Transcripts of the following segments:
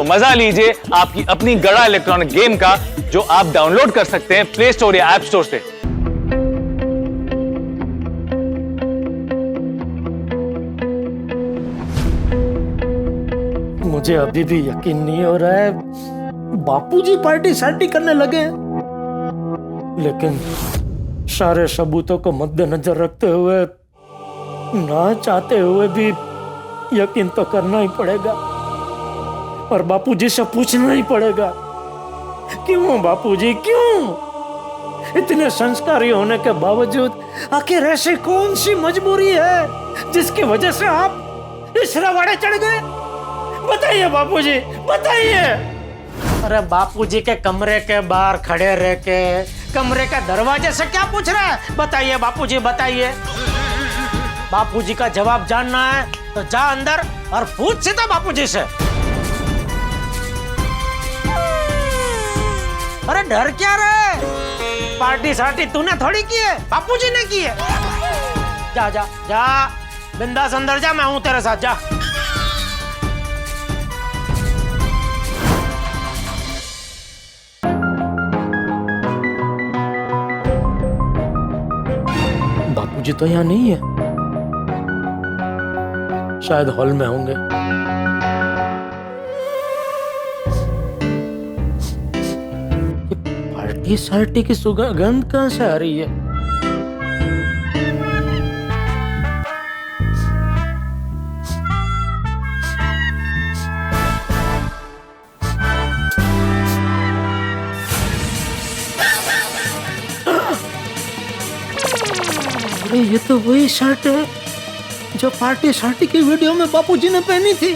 मजा लीजिए आपकी अपनी गड़ा इलेक्ट्रॉनिक गेम का, जो आप डाउनलोड कर सकते हैं प्ले स्टोर या ऐप स्टोर से। मुझे अभी भी यकीन नहीं हो रहा है बापूजी पार्टी शार्टी करने लगे, लेकिन सारे सबूतों को मद्देनजर रखते हुए, ना चाहते हुए भी यकीन तो करना ही पड़ेगा और बापूजी से पूछना ही पड़ेगा। क्यों बापूजी, क्यों? इतने संस्कारी होने के बावजूद आखिर ऐसी कौन सी मजबूरी है जिसकी वजह से आप इस रवाड़े चढ़ गए? बताइए बापूजी, बताइए। अरे बापूजी के कमरे के बाहर खड़े रह के कमरे के दरवाजे से क्या पूछ रहा है? बताइए बापूजी, बताइए। बापूजी का जवाब जानना है तो जा अंदर और पूछ सीधा बापूजी से। अरे डर क्या रहे? पार्टी सार्टी तूने थोड़ी की है, बापूजी ने की है। जा जा जा, बिंदास अंदर जा, मैं हूं तेरे साथ, जा। बापूजी तो यहाँ नहीं है, शायद हॉल में होंगे। पार्टी सार्टी की सुगंध कहां से आ रही है? अरे ये तो वही शर्ट है जो पार्टी शार्टी की वीडियो में बापूजी ने पहनी थी,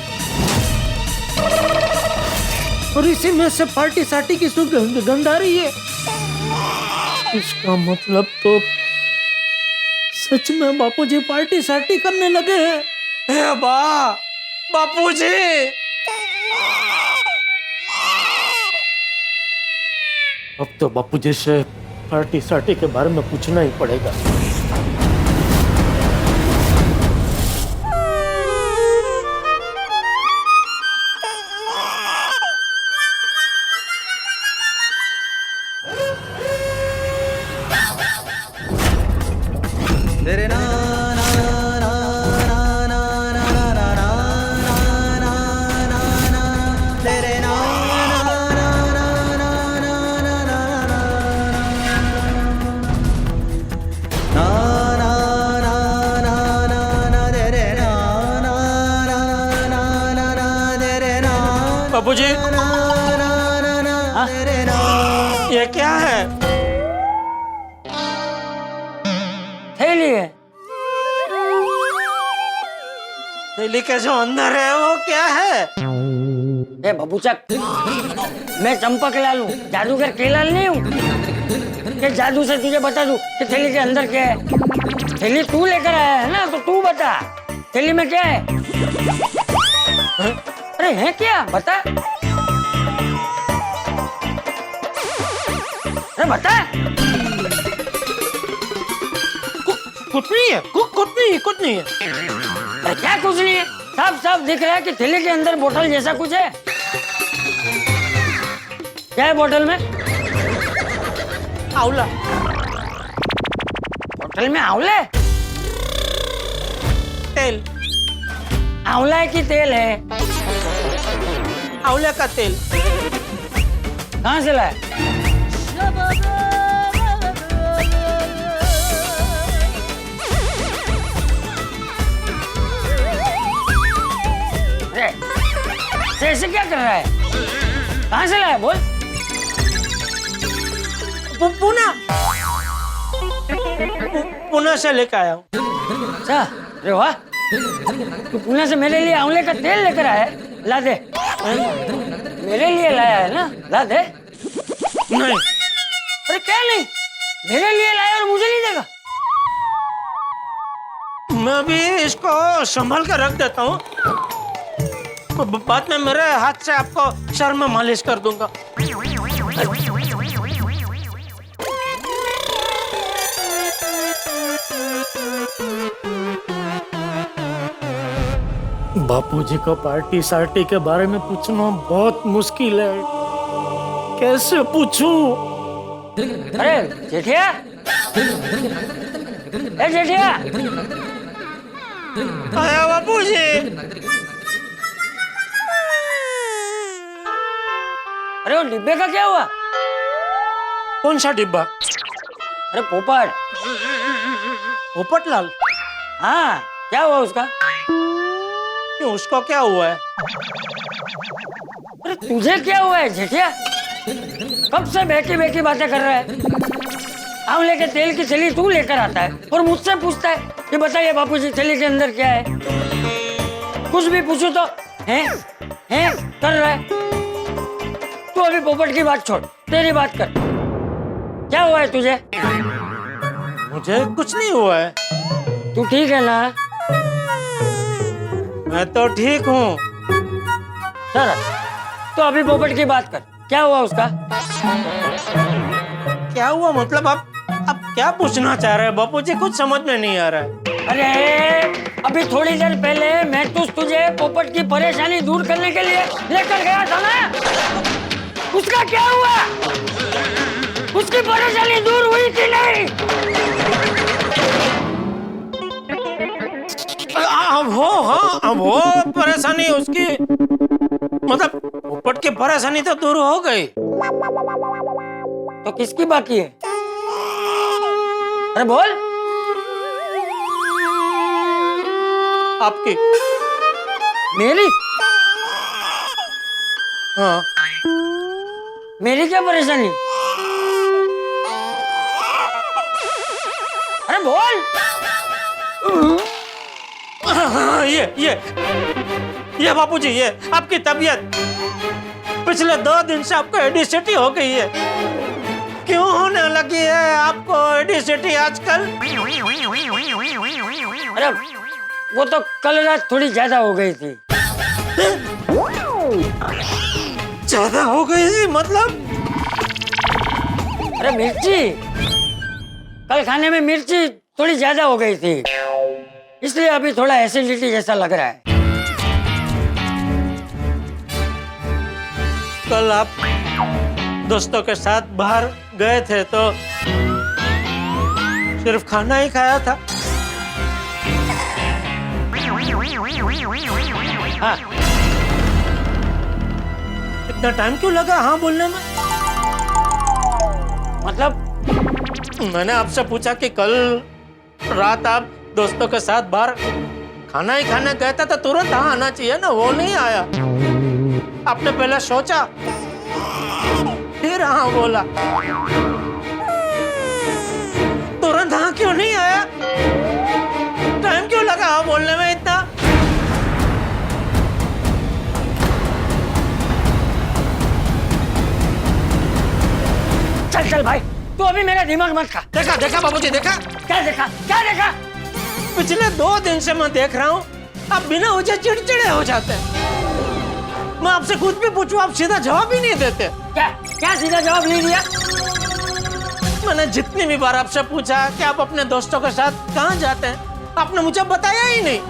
और इसी में से पार्टी सार्टी की सुगंध आ रही है। इसका मतलब तो सच में बापूजी पार्टी सार्टी करने लगे हैं। हे बापूजी, अब तो बापूजी से पार्टी सार्टी के बारे में पूछना ही पड़ेगा। बापूजी, ये क्या है? थैली है। थैली के जो अंदर है वो क्या है? ए बबूचक, मैं चंपक लाल हूँ, जादूगर केलाल नहीं हूँ कि जादू से तुझे बता दूँ कि थैली के अंदर क्या है। थैली तू लेकर आया है ना, तो तू बता थैली में क्या है? अरे है क्या, बता। अरे बता। कुछ नहीं है, कुछ नहीं है। अरे क्या कुछ नहीं है? साफ साफ दिख रहा है कि थैली के अंदर बोतल जैसा कुछ है। क्या है बोतल में? आंवला। बोतल में आंवला? तेल। आंवला की तेल है? आंवले का तेल। कहाँ से लाया? ऐसे क्या कर रहा है? कहाँ से लाया बोल? पुणे से लेकर आया हूँ। अच्छा, अरे वाह, तू पुणे से मेरे लिए आंवले का तेल लेकर आया है? ला दे। मेरे लिए लाया है ना, ला दे। नहीं। अरे क्या नहीं? मेरे लिए लाया और मुझे नहीं देगा? मैं भी इसको संभाल कर रख देता हूँ, बाद में मेरे हाथ से आपको सर में मालिश कर दूंगा। बापूजी को पार्टी सार्टी के बारे में पूछना बहुत मुश्किल है। कैसे पूछूं? अरे जेठिया, ए जेठिया, आया बापूजी। अरे वो डिब्बे का क्या हुआ? कौन सा डिब्बा? अरे पोपट। पोपटलाल? हाँ, क्या हुआ उसका? क्यों, उसको क्या हुआ है? अरे तुझे क्या हुआ है जेठिया? कब से बेकी बेकी बातें कर रहा है? आंवले के तेल की थैली तू लेकर आता है और मुझसे पूछता है कि बताइए बापूजी थैली के अंदर क्या है? कुछ भी पूछूं तो हैं कर रहा है। तू अभी पोपट की बात छोड़, तेरी बात कर। क्या हुआ है तुझे? मुझे कुछ नहीं हुआ है। तू ठीक है ना? मैं तो ठीक हूँ। चल, तो अभी पोपट की बात कर। क्या हुआ उसका? क्या हुआ मतलब? आप क्या पूछना चाह रहे हैं बापूजी? कुछ समझ में नहीं आ रहा है। अरे अभी थोड़ी देर पहले मैं तुझे पोपट की परेशानी दूर करने के लिए लेकर गया था ना। उसका क्या हुआ? उसकी परेशानी दूर हुई कि नहीं? अब वो परेशानी उसकी, मतलब पोपट की परेशानी तो दूर हो गई। तो किसकी बाकी है? अरे बोल। आपकी। मेरी? हाँ। मेरी क्या परेशानी? अरे बोल। हाँ, ये बापूजी, ये आपकी तबीयत पिछले 2 दिन से आपको एडिसिटी हो गई है। क्यों होने लगी है आपको एडिसिटी आजकल? अरे वो तो कल रात थोड़ी ज्यादा हो गई थी। ज्यादा हो गई थी मतलब? अरे मिर्ची, कल खाने में मिर्ची थोड़ी ज्यादा हो गई थी, इसलिए अभी थोड़ा एसिडिटी जैसा लग रहा है। कल आप दोस्तों के साथ बाहर गए थे तो सिर्फ खाना ही खाया था? हाँ। इतना टाइम क्यों लगा हाँ बोलने में? मतलब मैंने आपसे पूछा कि कल रात आप दोस्तों के साथ बाहर खाना ही खाने गए थे तो तुरंत हाँ आना चाहिए ना, वो नहीं आया। आपने पहले सोचा फिर हाँ बोला, तुरंत हाँ क्यों नहीं आया? टाइम क्यों लगा हाँ बोलने में इतना? चल भाई, तू अभी मेरा दिमाग मत खा। देखा बाबूजी, देखा? क्या देखा? पिछले 2 दिन से मैं देख रहा हूँ आप बिना वजह चिड़चिड़े हो जाते हैं। मैं आपसे कुछ भी पूछूं आप सीधा जवाब ही नहीं देते। क्या सीधा जवाब नहीं दिया? मैंने जितनी भी बार आपसे पूछा कि आप अपने दोस्तों के साथ कहाँ जाते हैं, आपने मुझे बताया ही नहीं।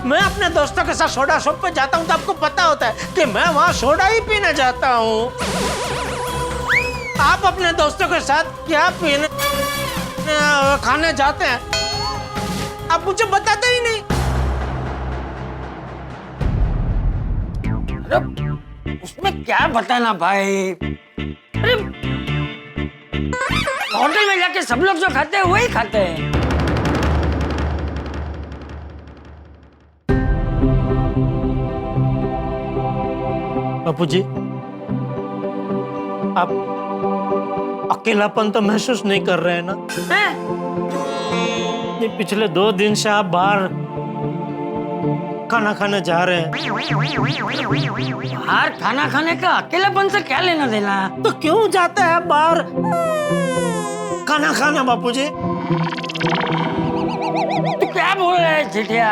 मैं अपने दोस्तों के साथ सोडा शॉप पे जाता हूँ तो आपको पता होता है कि मैं वहाँ सोडा ही पीने जाता हूँ। आप अपने दोस्तों के साथ क्या पीने खाने जाते हैं आप मुझे बताते ही नहीं। अरे उसमें क्या बताना भाई? अरे होटल में जाके सब लोग जो खाते हैं वही खाते हैं। बापूजी, आप अकेलापन तो महसूस नहीं कर रहे हैं ना? ये पिछले 2 दिन से आप बाहर खाना खाने जा रहे हैं। बाहर खाना खाने का अकेलापन से क्या लेना देना? तो क्यों जाते हैं बाहर खाना खाना बापूजी? तू क्या बोल रहा है जेठिया?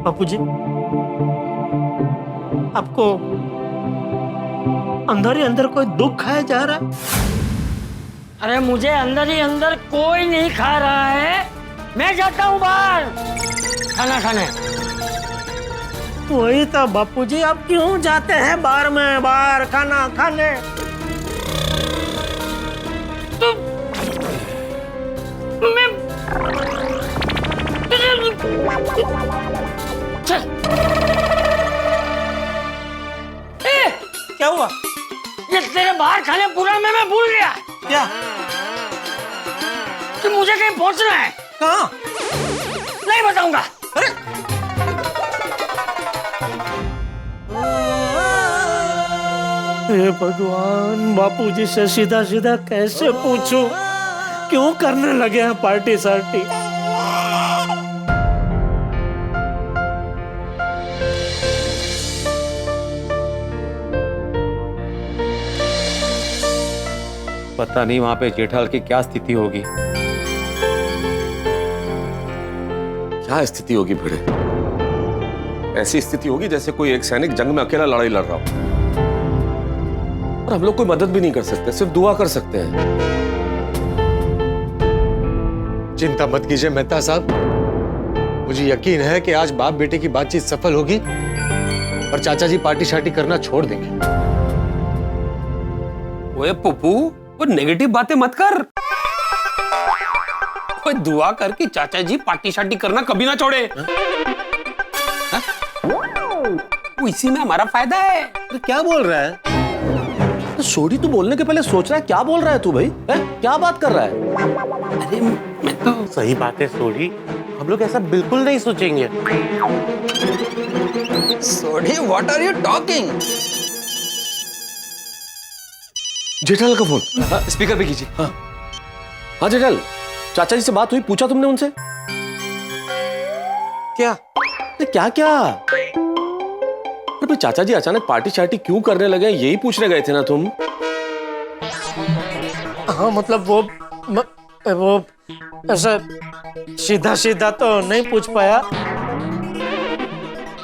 बापूजी, आपको अंदर ही अंदर कोई दुख खाया जा रहा है? अरे मुझे अंदर ही अंदर कोई नहीं खा रहा है, मैं जाता हूँ बाहर खाना खाने। वही तो बापूजी, आप क्यों जाते हैं बाहर में, बाहर खाना खाने? क्या हुआ? ये तेरे बाहर खाने पूरा में मैं भूल गया क्या? कि मुझे कहीं पहुंचना है। कहाँ? नहीं बताऊंगा। अरे हे भगवान, बापूजी से सीधा सीधा कैसे पूछूं? क्यों करने लगे हैं पार्टी सार्टी? पता नहीं वहां पे जेठालाल की क्या स्थिति होगी। क्या स्थिति होगी भिड़े? ऐसी स्थिति होगी जैसे कोई एक सैनिक जंग में अकेला लड़ाई लड़ रहा हो, और हम लोग कोई मदद भी नहीं कर सकते, सिर्फ दुआ कर सकते हैं। चिंता मत कीजिए मेहता साहब, मुझे यकीन है कि आज बाप बेटे की बातचीत सफल होगी और चाचा जी पार्टी शार्टी करना छोड़ देंगे। ओए पप्पू, वो नेगेटिव बातें मत कर। कोई दुआ कर कि चाचा जी पार्टी शार्टी करना कभी ना छोड़े। वो इसी में हमारा फायदा है। अरे क्या बोल रहा है? तो सोडी तू बोलने के पहले सोच रहा है क्या बोल रहा है तू भाई? क्या बात कर रहा है? अरे मैं तो सही बात है सोडी, हम लोग ऐसा बिल्कुल नहीं सोचेंगे। Sodhi, what are you talking? Jethalal का फोन स्पीकर पे कीजिए। हाँ जेठालाल, चाचा जी से बात हुई? पूछा तुमने उनसे? क्या? क्या क्या? अरे चाचा जी अचानक पार्टी शार्टी क्यों करने लगे, यही पूछने गए थे ना तुम? हाँ मतलब वो ऐसा सीधा सीधा तो नहीं पूछ पाया,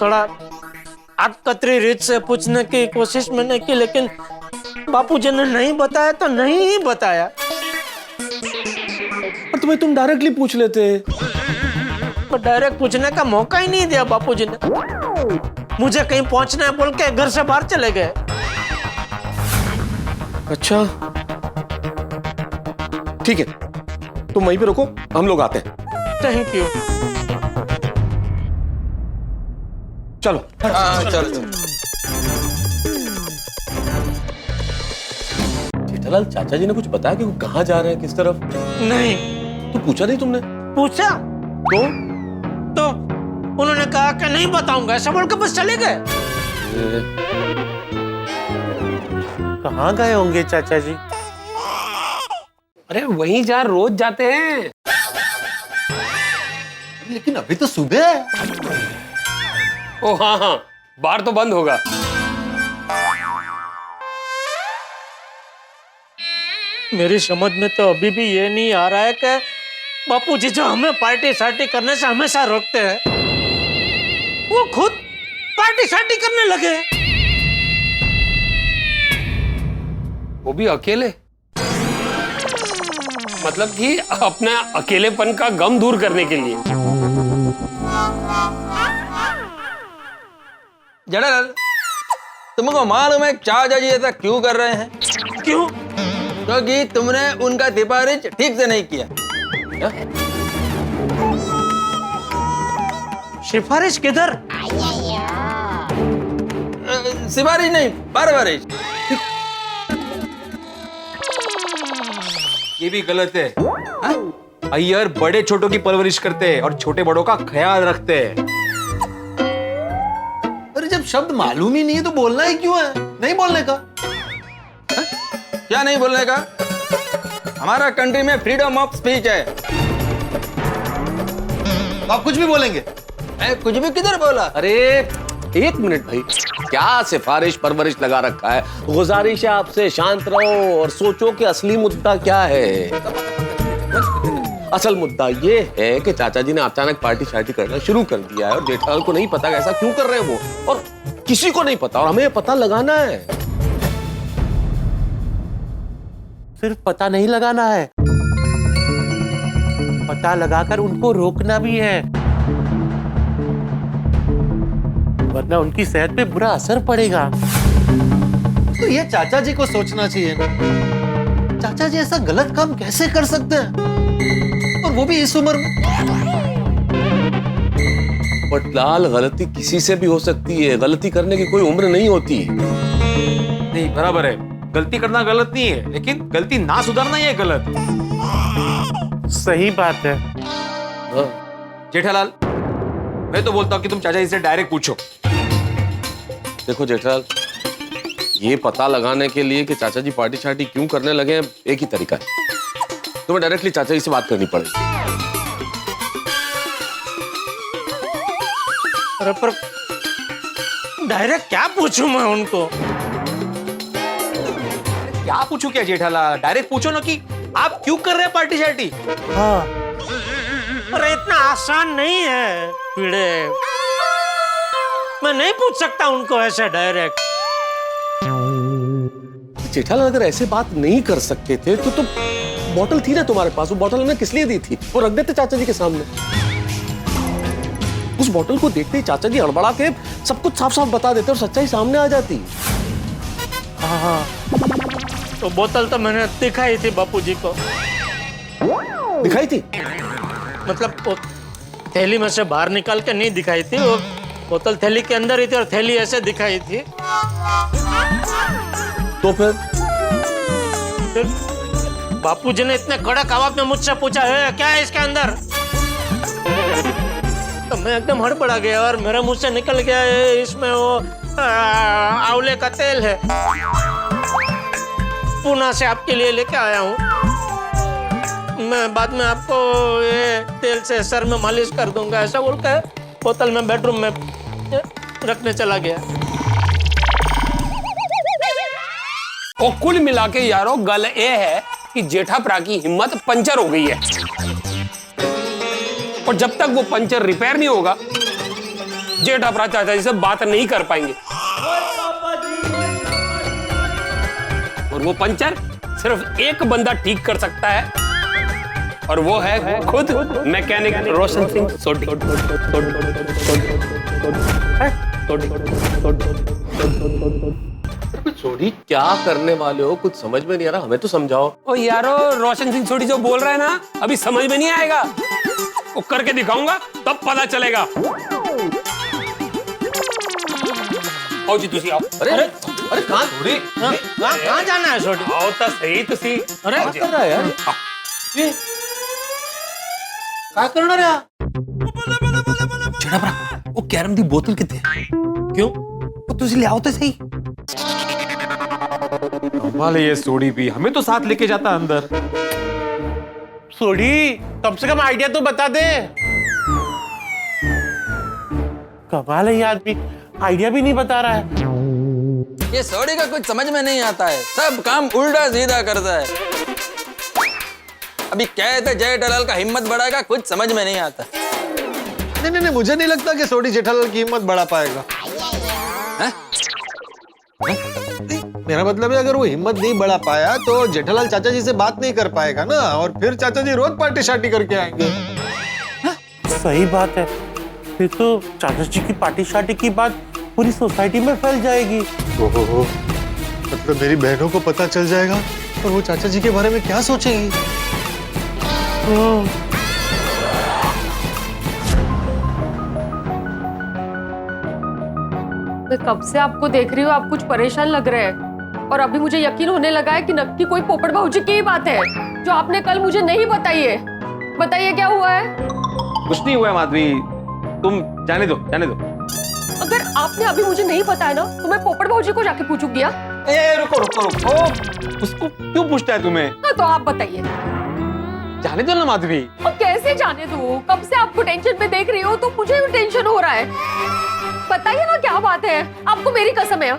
थोड़ा आटकतरी रीत से पूछने की कोशिश मैंने की, लेकिन बापूजी ने नहीं बताया तो नहीं बताया। और तुम्हें तुम डायरेक्टली पूछ लेते। तो डायरेक्ट पूछने का मौका ही नहीं दिया बापूजी ने। मुझे कहीं पहुंचना है बोल के घर से बाहर चले गए। अच्छा ठीक है, तुम वहीं पे रुको, हम लोग आते हैं। Thank you. चलो चलो। जेठालाल, चाचा जी ने कुछ बताया कि वो कहाँ जा रहे हैं, किस तरफ? नहीं तो पूछा नहीं तुमने? पूछा तो उन्होंने कहा कि नहीं बताऊंगा, ऐसा बोल के बस चले गए। कहाँ गए होंगे चाचा जी? अरे वहीं जहाँ रोज जाते हैं। लेकिन अभी तो सुबह है। ओ हाँ, बार तो बंद होगा। मेरी समझ में तो अभी भी ये नहीं आ रहा है कि बापूजी जो हमें पार्टी शार्टी करने से हमेशा रोकते हैं, वो खुद पार्टी शार्टी करने लगे। वो भी अकेले, मतलब कि अपना अकेलेपन का गम दूर करने के लिए। जेठालाल, तुमको मालूम है चाचा जी ऐसा क्यों कर रहे हैं? क्यों? क्योंकि तुमने उनका सिफारिश ठीक से नहीं किया। सिफारिश किधर? सिफारिश नहीं, परवरिश। ये भी गलत है। अय्यर बड़े छोटों की परवरिश करते हैं और छोटे बड़ों का ख्याल रखते हैं। अरे जब शब्द मालूम ही नहीं है तो बोलना ही क्यों है? नहीं बोलने का? क्या नहीं बोलने का? हमारा कंट्री में फ्रीडम ऑफ स्पीच है। तो आप कुछ भी बोलेंगे? कुछ भी किधर बोला? अरे एक मिनट भाई, क्या सिफारिश परवरिश लगा रखा है? गुजारिश है आपसे, शांत रहो और सोचो कि असली मुद्दा क्या है। असल मुद्दा ये है कि चाचा जी ने अचानक पार्टी शार्टी करना शुरू कर दिया है और जेठालाल को नहीं पता ऐसा क्यों कर रहे हैं वो, और किसी को नहीं पता, और हमें पता लगाना है। सिर्फ पता नहीं लगाना है, पता लगाकर उनको रोकना भी है, वरना उनकी सेहत पे बुरा असर पड़ेगा। तो ये चाचा जी को सोचना चाहिए ना। चाचा जी ऐसा गलत काम कैसे कर सकते हैं, और वो भी इस उम्र में। बट लाल, गलती किसी से भी हो सकती है, गलती करने की कोई उम्र नहीं होती। नहीं, बराबर है, गलती करना गलत नहीं है, लेकिन गलती ना सुधारना ही है गलत। सही बात है। जेठालाल, मैं तो बोलता हूँ कि तुम चाचा जी से डायरेक्ट पूछो। देखो जेठालाल, ये पता लगाने के लिए कि चाचा जी पार्टी शार्टी क्यों करने लगे हैं, एक ही तरीका है, तुम्हें डायरेक्टली चाचा जी से बात करनी पड़ेगी। अरे पर डायरेक्ट क्या पूछूं मैं उनको? क्या पूछू क्या जेठालाल, डायरेक्ट पूछो ना कि आप क्यों कर रहे हैं पार्टी शार्टी। हाँ, अरे इतना आसान नहीं है पीड़े, मैं नहीं पूछ सकता उनको ऐसे डायरेक्ट। जेठालाल, अगर ऐसे बात नहीं कर सकते थे तो बोतल थी ना तुम्हारे पास, वो बोतल हमने किस लिए दी थी, वो रख देते चाचा जी के सामने। उस बोतल को देखते ही चाचा जी हड़बड़ा के सब कुछ साफ साफ बता देते और सच्चाई सामने आ जाती। हाँ, तो बोतल तो मैंने दिखाई थी बापूजी को। दिखाई थी? मतलब वो थैली में से बाहर निकाल के नहीं दिखाई थी, वो बोतल थैली के अंदर ही थी और थैली ऐसे दिखाई थी। तो फिर बापूजी ने इतने कड़क आवाज में मुझसे पूछा, है क्या है इसके अंदर? तो मैं एकदम हड़बड़ा गया और मेरे मुंह से निकल गया, इसमें वो आंवले का तेल है, पुणे से आपके लिए लेके आया हूँ, मैं बाद में आपको ये तेल से सर में मालिश कर दूंगा, ऐसा बोलकर बोतल में बेडरूम में रखने चला गया। और कुल मिला के यारों गल ये है कि जेठाप्रा की हिम्मत पंचर हो गई है, और जब तक वो पंचर रिपेयर नहीं होगा जेठाप्रा चाचा जी से बात नहीं कर पाएंगे। और वो पंचर सिर्फ एक बंदा ठीक कर सकता है, और वो है खुद मैकेनिक रोशन सिंह सोडी। सोडी, क्या करने वाले हो, कुछ समझ में नहीं आ रहा, हमें तो समझाओ। ओ यारो, रोशन सिंह सोडी जो बोल रहा है ना, अभी समझ में नहीं आएगा, वो करके दिखाऊंगा तब पता चलेगा। आओ जी, तुसी आओ। अरे अरे कहाँ जाना है छोटी? आओ तो सही तुसी। अरे क्या कर रहा है यार? ये क्या करना रे? जेठाप्रा, वो कैरम दी बोतल कितने? क्यों? वो तुसी ले आओ तो सही। कमाल है ये सोडी भी, हमें तो साथ लेके जाता अंदर। सोडी, कम से कम आइडिया तो बता दे। कमाल है ये आदमी, आइडिया भी नहीं बता रहा है। ये सोडी का कुछ समझ में नहीं आता है, सब काम उल्टा सीधा करता है। अभी कहते जेठालाल का हिम्मत बढ़ाएगा, कुछ समझ में नहीं आता। नहीं, मुझे नहीं लगता कि सोडी जेठालाल की हिम्मत बढ़ा पाएगा। मेरा मतलब है, अगर वो हिम्मत नहीं बढ़ा पाया तो जेठालाल चाचा जी से बात नहीं कर पाएगा ना, और फिर चाचा जी रोज पार्टी शार्टी करके आएंगे। सही बात है, फिर तो चाचा जी की पार्टी शार्टी की बात पूरी सोसाइटी में फैल जाएगी। ओहो, मतलब मेरी बहनों को पता चल जाएगा और वो चाचा जी के बारे में क्या सोचेंगी। मैं कब से आपको देख रही हूँ, आप कुछ परेशान लग रहे हैं, और अभी मुझे यकीन होने लगा है कि नक्की कोई पोपट भाऊजी की ही बात है जो आपने कल मुझे नहीं बताई है। बताइए क्या हुआ है? कुछ नहीं हुआ है माधवी, तुम जाने दो, जाने दो। अगर आपने अभी मुझे नहीं बताया ना तो मैं पोपट भाऊजी को जाके पूछूंगी। रुको रुको रुको, उसको क्यों पूछता है तुम्हें? हाँ, तो आप बताइए। जाने दो ना माधवी। अब कैसे जाने दो? कब से आपको टेंशन पे देख रही हो तो मुझे भी टेंशन हो रहा है। बताइए ना क्या बात है, आपको मेरी कसम है।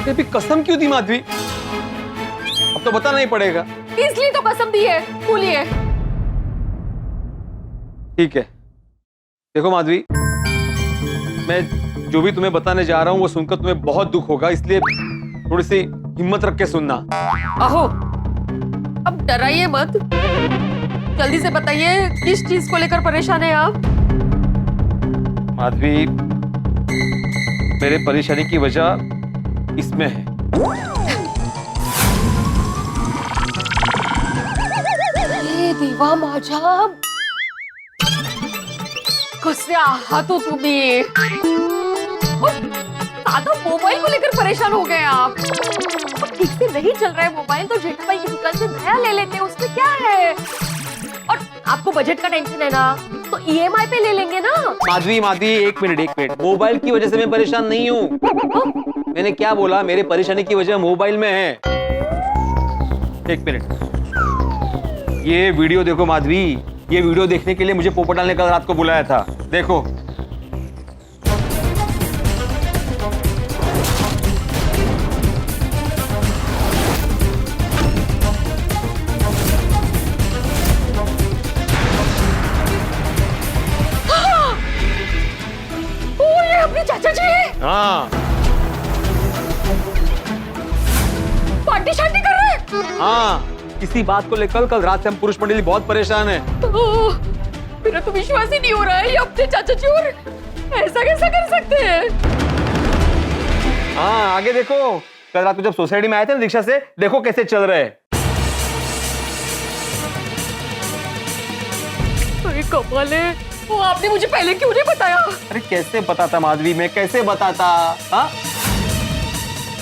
अभी कसम क्यों दी माधवी? अब तो बताना ही पड़ेगा। इसलिए तो कसम दी है, बोलिए। ठीक है, देखो माधवी, मैं जो भी तुम्हें बताने जा रहा हूँ वो सुनकर तुम्हें बहुत दुख होगा, इसलिए थोड़ी सी हिम्मत रख के सुनना। अहो, अब डराइए मत। जल्दी से बताइए किस चीज को लेकर परेशान है आप? माधवी, मेरे परेशानी की वजह इसमें है। ए देवा माझा, कसे आहात हो तुम्ही? साधा मोबाइल को लेकर परेशान हो गए आप। ठीक से नहीं चल रहा है मोबाइल तो जेठाभाई की दुकान से नया ले लेते हैं, उसमें क्या है? और आपको बजट का टेंशन है ना, तो ईएमआई पे ले लेंगे ना। माधवी, एक मिनट। मोबाइल की वजह से मैं परेशान नहीं हूँ। मैंने क्या बोला? मेरे परेशानी की वजह मोबाइल में है। एक मिनट, ये वीडियो देखो माधवी। ये वीडियो देखने के लिए मुझे पोपटाल ने कल रात को बुलाया था। देखो। ये अपने चाचा जी हाँ पार्टी शार्टी कर रहे हैं। हाँ, इसी बात को लेकर कल रात से हम पुरुष मंडली बहुत परेशान है। मेरा तो विश्वास ही नहीं हो रहा है, ये अपने चाचा जी और ऐसा कैसा कर सकते हैं? हाँ, आगे देखो। कल रात को जब सोसाइटी में आए थे ना रिक्शा से, देखो कैसे चल रहे हैं। अरे कमाल है, वो आपने मुझे पहले क्यों नहीं बताया? अरे कैसे बताता माधवी, मैं कैसे बताता? हाँ,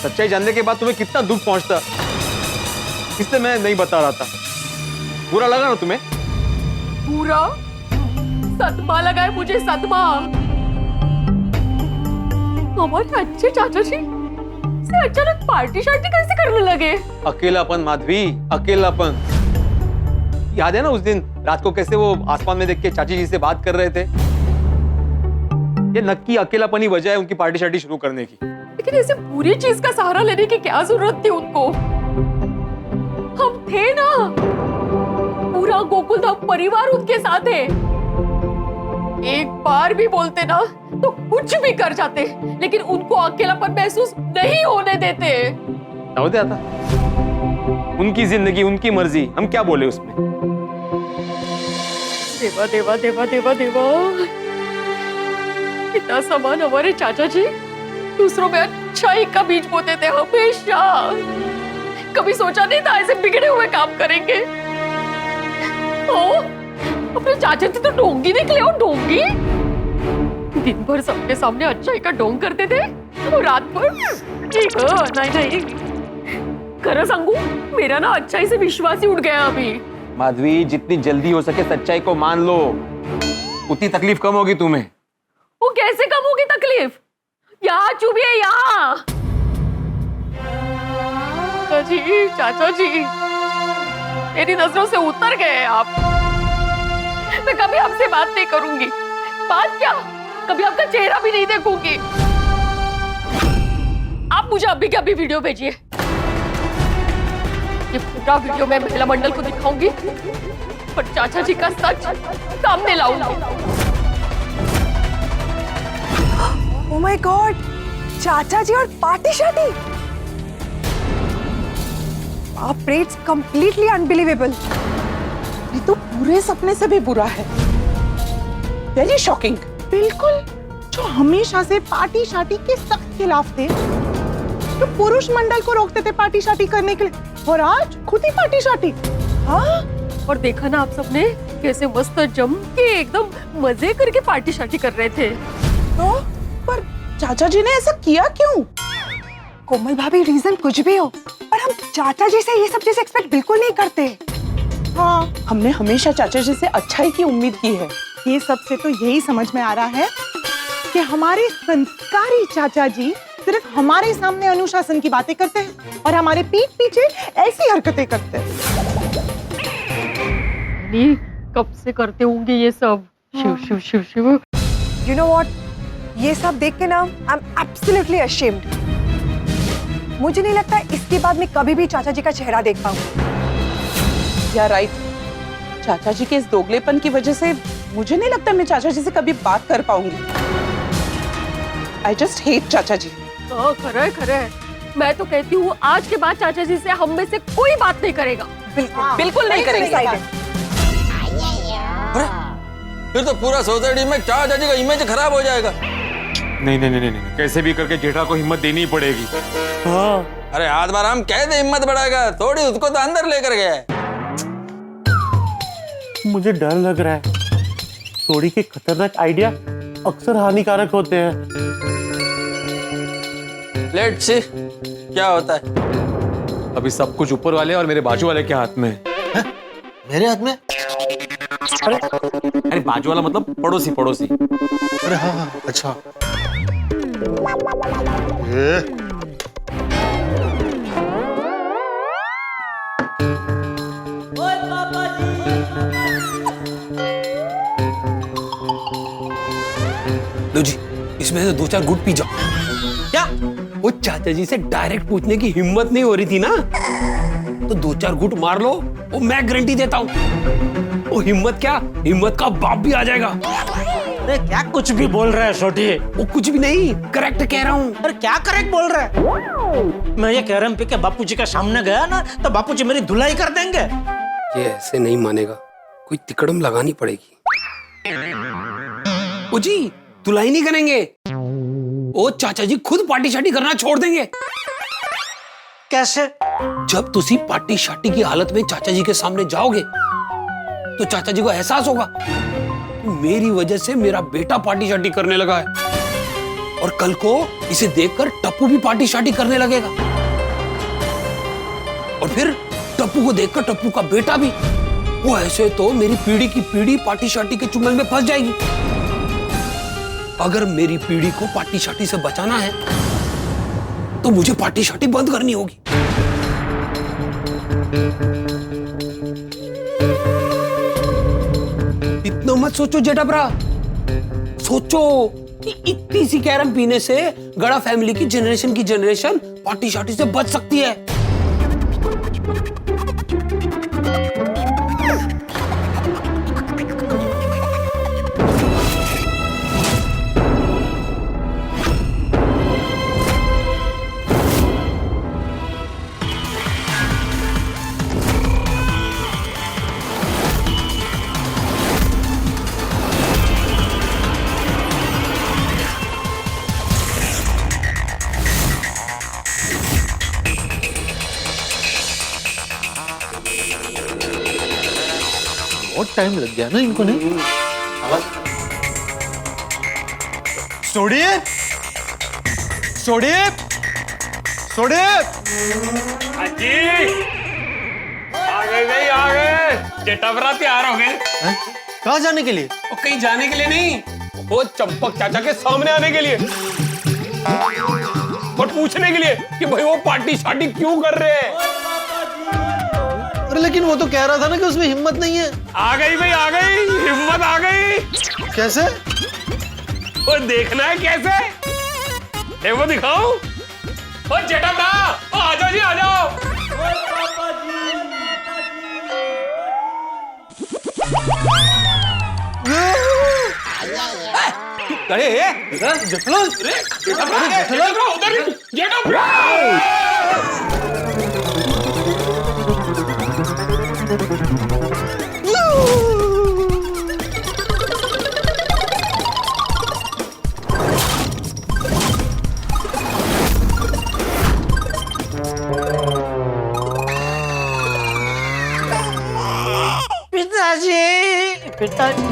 सच्चाई जानने के बाद तुम्हें कितना दुख पहुंचता, इसलिए मैं नहीं बता रहा था। बुरा लगा ना तुम्हें? पूरा सदमा लगा है मुझे, सदमा। हमारे अच्छे चाचा जी से अचानक पार्टी शार्टी कैसे करने लगे? अकेलापन माधवी, अकेलापन। याद है ना उस दिन रात को कैसे वो आसमान में देख के चाची जी से बात कर रहे थे? ये नक्की अकेलापन ही वजह है उनकी पार्टी शार्टी शुरू करने की। लेकिन ऐसे पूरी चीज का सहारा लेने की क्या जरूरत थी उनको? हम थे ना, पूरा गोकुलधाम परिवार उनके साथ है। एक बार भी बोलते ना तो कुछ भी कर जाते, लेकिन उनको अकेलापन महसूस नहीं होने देते। होते आता। उनकी जिंदगी, उनकी मर्जी, हम क्या बोले उसमें? देवा देवा देवा देवा देवा, इतना सामान हमारे चाचा जी दूसरों में अच्छाई का बीज बोते थे हमेशा। कभी सोचा नहीं था ऐसे बिगड़े हुए काम करेंगे। अपने चाचा जी तो डोंगी निकले हो, डोंगी। दिन भर सबके सामने अच्छाई का ढोंग करते थे और रात भर नहीं खरा सांगू, मेरा ना अच्छाई से विश्वास ही उठ गया अभी। माधवी, जितनी जल्दी हो सके सच्चाई को मान लो, उतनी तकलीफ कम होगी तुम्हें। वो कैसे कम होगी तकलीफ? यहाँ चुभिए, यहाँ। चाचा जी मेरी नजरों से उतर गए आप। मैं कभी आपसे बात नहीं करूंगी। बात क्या, कभी आपका चेहरा भी नहीं देखूंगी। आप मुझे अभी के अभी वीडियो भेजिए। ये पूरा वीडियो मैं महिला मंडल को दिखाऊंगी और चाचा जी का सच सामने लाऊंगी। ओह माय गॉड, चाचा जी और पार्टी शार्टी। आप रेट्स कंप्लीटली अनबिलीवेबल। ये तो पूरे सपने से भी बुरा है। Very shocking. बिल्कुल, जो हमेशा से पार्टी शार्टी के सख्त खिलाफ थे, तो पुरुष मंडल को रोकते थे पार्टी शार्टी करने के लिए, और आज खुद ही पार्टी शार्टी। हाँ, और देखा ना आप सबने कैसे मस्त जम के एकदम मजे करके पार्टी शार्टी कर रहे थे। तो पर चाचा जी ने ऐसा किया क्यों? कोमल भाभी, रीजन कुछ भी हो, पर हम चाचा जी से ये सब चीजें एक्सपेक्ट बिल्कुल नहीं करते। हाँ, हमने हमेशा चाचा जी से अच्छाई की उम्मीद की है। ये सब से तो यही समझ में आ रहा है कि हमारे संस्कारी चाचा जी सिर्फ हमारे सामने अनुशासन की बातें करते हैं और हमारे पीठ पीछे ऐसी हरकतें करते हैं। कब से करते होंगे ये सब? Shiv Shiv Shiv Shiv. You know what? ये सब देख के ना I'm absolutely ashamed. मुझे नहीं लगता इसके बाद मैं कभी भी चाचा जी का चेहरा देख पाऊंगी। या राइट, चाचा जी के इस दोगलेपन की वजह से मुझे नहीं लगता मैं चाचा जी से कभी बात कर पाऊंगी। I just hate चाचा जी। खरा है। मैं तो कहती हूँ आज के बाद चाचा जी से हम में से कोई बात नहीं करेगा। बिल्कुल नहीं करेंगे। अरे फिर तो पूरा सोसाइटी में चाचा जी का इमेज खराब हो जाएगा। नहीं नहीं नहीं नहीं, कैसे भी करके जेठा को हिम्मत देनी ही पड़ेगी। हाँ अरे आज बार हम कैसे हिम्मत बढ़ाएगा, थोड़ी उसको तो अंदर लेकर गया है। मुझे डर लग रहा है, सोडी के खतरनाक आइडिया अक्सर हानिकारक होते हैं। लेट्स सी क्या होता है। अभी सब कुछ ऊपर वाले और मेरे बाजू वाले के हाथ में है। मेरे हाथ में? अरे बाजू वाला मतलब पड़ोसी पड़ोसी। अरे हाँ हाँ, अच्छा। ये लो जी, इसमें से 2-4 घूंट पी जाओ। क्या वो चाचा जी से डायरेक्ट पूछने की हिम्मत नहीं हो रही थी ना, तो 2-4 घूंट मार लो, वो मैं गारंटी देता हूँ वो हिम्मत क्या, हिम्मत का बाप भी आ जाएगा। अरे क्या कुछ भी बोल रहा है छोटी? वो कुछ भी नहीं, करेक्ट कह रहा हूँ। अरे क्या करेक्ट बोल रहा है? मैं ये कैरम पी के बापूजी के सामने गया ना तो बापूजी मेरी धुलाई कर देंगे। ये ऐसे नहीं मानेगा, कोई तिकड़म लगानी पड़ेगी। ओ जी, धुलाई नहीं करेंगे, ओ चाचा जी खुद पार्टी शार्टी करना छोड़ देंगे। कैसे? जब तुसी पार्टी शार्टी की हालत में चाचा जी के सामने जाओगे तो चाचा जी को एहसास होगा मेरी वजह से मेरा बेटा पार्टी शार्टी करने लगा है, और कल को इसे देखकर टप्पू भी पार्टी शार्टी करने लगेगा, और फिर टप्पू को देखकर टप्पू का बेटा भी। वो ऐसे तो मेरी पीढ़ी की पीढ़ी पार्टी शार्टी के चुंगल में फंस जाएगी। अगर मेरी पीढ़ी को पार्टी शार्टी से बचाना है तो मुझे पार्टी शार्टी बंद करनी होगी। इतना मत सोचो जेठाब्रा, सोचो कि इतनी सी कैरम पीने से गड़ा फैमिली की जनरेशन पार्टी शार्टी से बच सकती है। बहुत टाइम लग गया ना इनको। नहीं सोडी सोडी सोडी जी आ गए भाई, आ गए। जेठाब्रा तैयार हो गए। कहाँ जाने के लिए? वो कहीं जाने के लिए नहीं, वो चंपक चाचा के सामने आने के लिए और पूछने के लिए कि भाई वो पार्टी शार्टी क्यों कर रहे हैं। अरे लेकिन वो तो कह रहा था ना कि उसमें हिम्मत नहीं है। आ गई भाई, आ गई हिम्मत, आ गई। कैसे? वो देखना है कैसे, है वो दिखाओ। ओ जेठाब्रा, ओ आ जाओ जी, आ जाओ। अरे जेठाब्रा, उधर जेठाब्रा। पिताजी, पिताजी,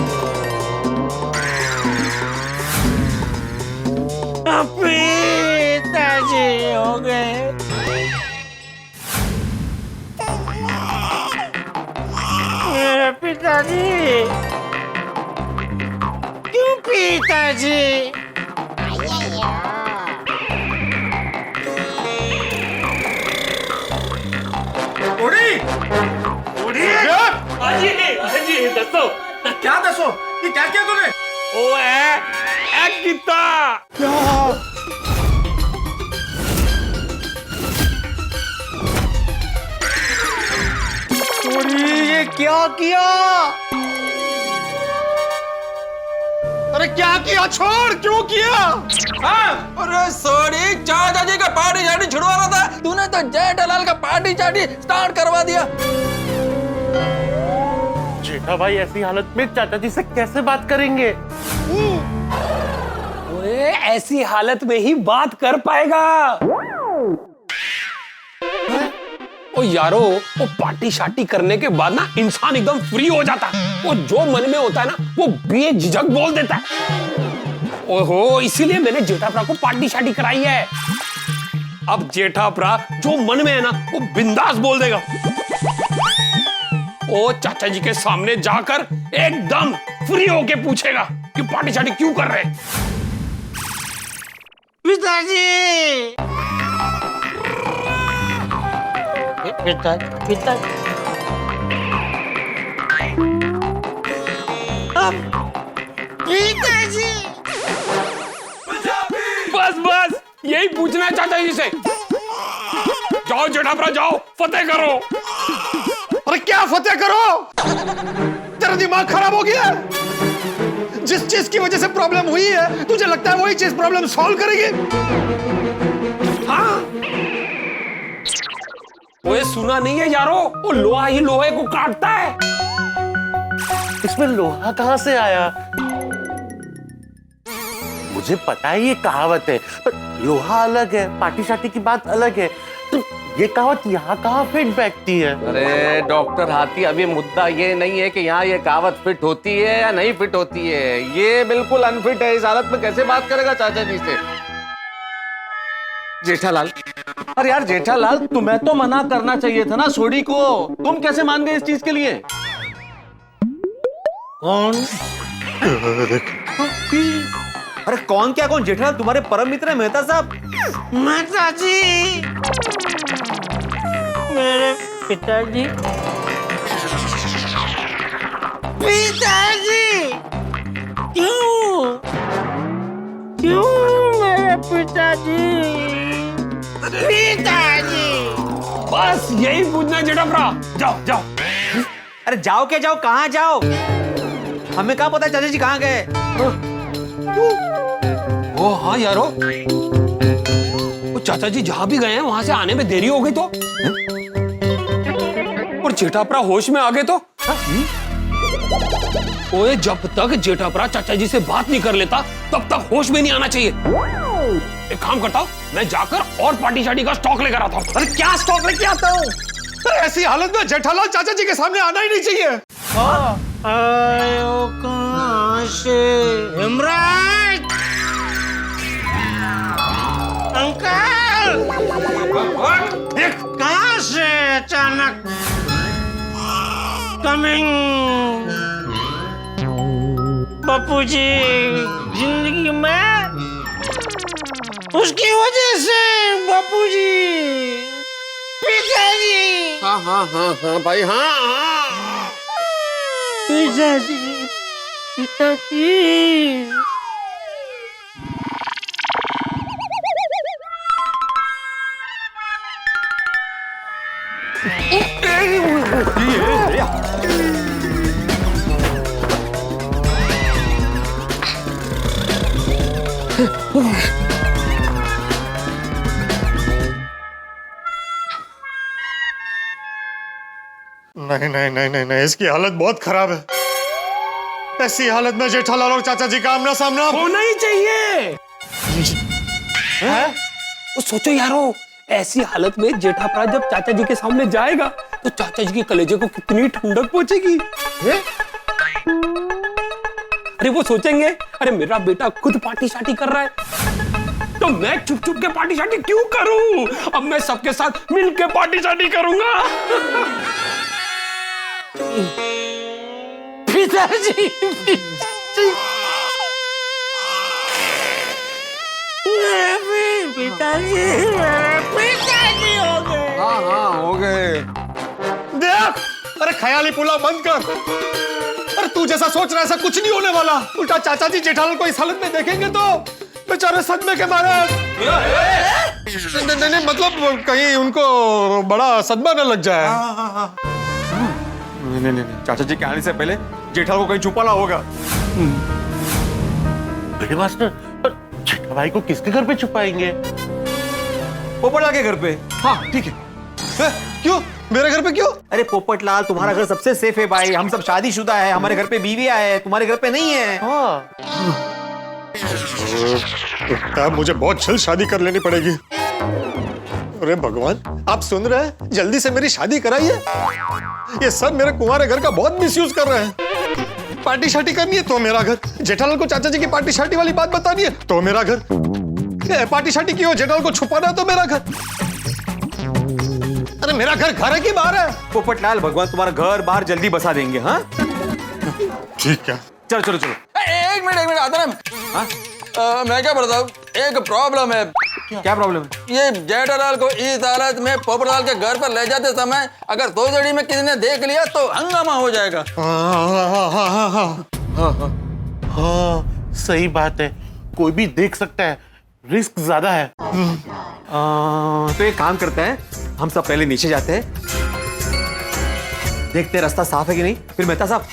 पिताजी हो गए। मेरे पिताजी, क्यों पिताजी? जी दसो क्या दसो? ये क्या किया तूने? ओ एक कितना ये क्या किया? अरे क्या किया? छोड़, क्यों किया? हाँ? अरे सॉरी, चाचा जी का पार्टी शार्टी छुड़वाना था, तूने तो जेठालाल का पार्टी शार्टी स्टार्ट करवा दिया। जेठा भाई ऐसी हालत में चाचा जी से कैसे बात करेंगे? ओए, ऐसी हालत में ही बात कर पाएगा। ओ यारो, वो पार्टी शार्टी करने के बाद ना इंसान एकदम फ्री हो जाता है। वो जो मन में होता है ना वो बेझिझक बोल देता है। ओहो, इसीलिए मैंने जेठाप्रा को पार्टी शार्टी कराई है। अब जेठाप्रा जो मन में है ना वो बिंदास बोल देगा। ओ चाचा जी के सामने जाकर एकदम फ्री होके पूछेगा कि पार्टी शार्टी क्यों कर रहे हैं। पिताजी, पिताजी, पिताजी। बस बस यही पूछना है चाचा जी से। जाओ जेठाप्रा, जाओ फतेह करो। अरे क्या फतेह करो? तेरा दिमाग खराब हो गया है? जिस चीज की वजह से प्रॉब्लम हुई है तुझे लगता है वही चीज प्रॉब्लम सॉल्व करेगी? हाँ, वो सुना नहीं है यारो, वो लोहा ही लोहे को काटता है। इसमें लोहा कहां से आया? मुझे पता है ये कहावत है, पर लोहा अलग है, पार्टी शार्टी की बात अलग है, तो ये कहावत यहाँ कहाँ फिट बैठती है? अरे डॉक्टर हाथी, अभी मुद्दा ये नहीं है कि यहाँ ये कहावत फिट होती है या नहीं फिट होती है। ये बिल्कुल अनफिट है। इस हालत में कैसे बात करेगा चाचा जी से? जेठालाल, अरे यार जेठालाल, तुम्हें तो मना करना चाहिए था ना सोडी को। तुम कैसे मान गए इस चीज के लिए? कौन? अरे कौन क्या कौन? जेठालाल तुम्हारे परम मित्र है मेहता साहब। माता जी, मेरे पिताजी, पिताजी, क्यों मेरे पिताजी, पिताजी। बस यही पूछना है जेठाप्रा। जाओ जाओ। अरे जाओ क्या जाओ, कहाँ जाओ? हमें क्या पता चाचा जी कहाँ गए? ओ हाँ यारो, वो चाचा जी जहां भी गए हैं वहां से आने में देरी हो गई तो, और जेठाप्रा होश में आ गए तो। ओए, जब तक जेठाप्रा चाचा जी से बात नहीं कर लेता तब तक होश में नहीं आना चाहिए। एक काम करता हूँ, मैं जाकर और पार्टी शार्टी का स्टॉक लेकर आता हूँ। अरे क्या स्टॉक लेके आता हूँ? ऐसी हालत में जेठालाल चाचा जी के सामने आना ही नहीं चाहिए। आयो कहाँ से? हेमराज, अंकल, कहाँ से अचानक कमिंग? बापूजी जिंदगी में उसकी वजह से बापूजी, पिताजी। हाँ हाँ हाँ हाँ भाई, हाँ हाँ पिताजी, पिताजी। नहीं नहीं नहीं नहीं नहीं, इसकी हालत बहुत खराब है। ऐसी हालत में जेठालाल और चाचा जी का आमना सामना होना ही चाहिए। वो सोचो यारो, ऐसी हालत में जेठाप्रा जब चाचा जी के सामने जाएगा तो चाचा जी के कलेजे को कितनी ठंडक पहुंचेगी। अरे वो सोचेंगे, अरे मेरा बेटा खुद पार्टी शार्टी कर रहा है तो मैं चुप चुप के पार्टी शार्टी क्यों करूं? अब मैं सबके साथ मिलके पार्टी शार्टी करूंगा। पिताजी, पिताजी, पिताजी हो गए। हाँ हाँ हो गए। देख, अरे ख्याली पुलाव बंद कर। अरे तू जैसा सोच रहा है ऐसा कुछ नहीं होने वाला। उल्टा चाचा जी जेठालाल को इस हालत में देखेंगे तो बेचारे सदमे के मारे। नहीं, मतलब कहीं उनको बड़ा सदमा न लग जाए। नहीं नहीं नहीं, चाचा जी के आने से पहले जेठालाल को कहीं छुपाना होगा। बड़े मास्टर, पर जेठा भाई को किसके घर पे छुपाएंगे? पोपटलाल के घर पे। हाँ ठीक है। क्यों मेरे घर पे क्यों? अरे पोपटलाल, तुम्हारा घर सबसे सेफ है भाई। हम सब शादीशुदा है, हमारे घर पे बीवियां है, तुम्हारे घर पे नहीं है। लगता है मुझे बहुत जल्द शादी कर लेनी पड़ेगी। अरे भगवान, आप सुन रहे हैं? जल्दी से मेरी शादी कराइए। ये सब मेरे कुंवारे घर का बहुत मिसयूज कर रहे हैं। पार्टी शार्टी करनी है तो मेरा घर, जेठालाल को चाचा जी की पार्टी शार्टी वाली बात बतानी है तो मेरा घर, पार्टी शार्टी की हो जेठालाल को छुपाना है तो मेरा घर। अरे मेरा घर घर है कि बाहर है? पोपटलाल, भगवान तुम्हारा घर बाहर जल्दी बसा देंगे। हाँ ठीक है, चलो चलो चलो। एक मिनट आदम, मैं क्या बताऊं, एक प्रॉब्लम है। क्या प्रॉब्लम है? ये जेठालाल को इस हालत में पोपटलाल के घर पर ले जाते समय अगर दो जड़ी में किसी ने देख लिया तो हंगामा हो जाएगा। हाँ सही बात है, कोई भी देख सकता है, रिस्क ज्यादा है। तो एक काम करते हैं, हम सब पहले नीचे जाते हैं, देखते हैं रास्ता साफ है कि नहीं। फिर मेहता साहब,